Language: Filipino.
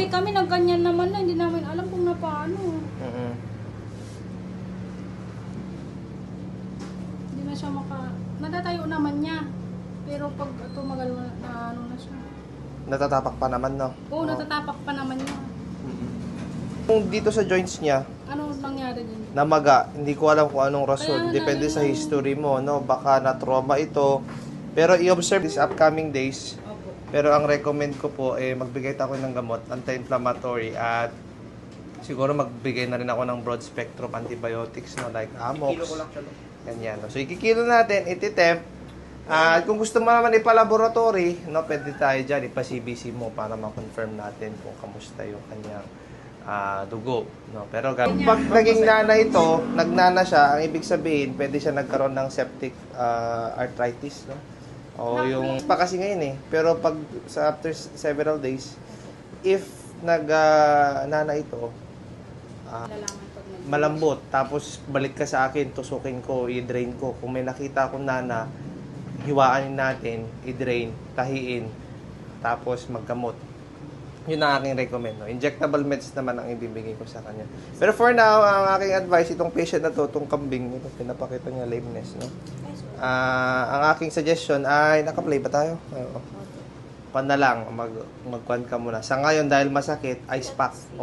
kami nagganyan naman na, hindi namin alam kung na paano. Hindi na siya natatayo naman niya. Pero pag tumagal na ano na siya. Natatapak pa naman, no? Oo, natatapak pa naman niya. Kung dito sa joints niya, Ano nangyari din? namaga, hindi ko alam kung anong rason. Kaya Depende sa ano. history mo, no? Baka na-trauma ito. Pero i-observe this upcoming days. Opo. Pero ang recommend ko po, magbigay ako ng gamot, anti-inflammatory, at siguro magbigay na rin ako ng broad spectrum antibiotics, no? Like Amox. Kilo ko lang siya. Ganyan, no? So, ikikilo natin, ititemp. At kung gusto mo naman ipa-laboratory, no, pwede tayo dyan, ipa-CBC mo para ma-confirm natin kung kamusta yung kanyang dugo. No? Pero pag naging nana ito, nagnana siya, ang ibig sabihin, pwede siya nagkaroon ng septic arthritis. No? O yung pa kasi ngayon eh. Pero pag after several days, if nana ito, Lalaman pag malambot, tapos balik ka sa akin, tusukin ko, i-drain ko. Kung may nakita akong nana, hiwaan natin, i-drain, tahiin, tapos maggamot. Yun ang aking recommend. No? Injectable meds naman ang ibibigay ko sa kanya. Pero for now, ang aking advice, itong patient na to, itong kambing, ito, pinapakita niya lameness. No? Ang aking suggestion ay, naka-play ba tayo? Oo. Pan na lang, magkuhan ka muna. Sa ngayon, dahil masakit, ice pack. Okay.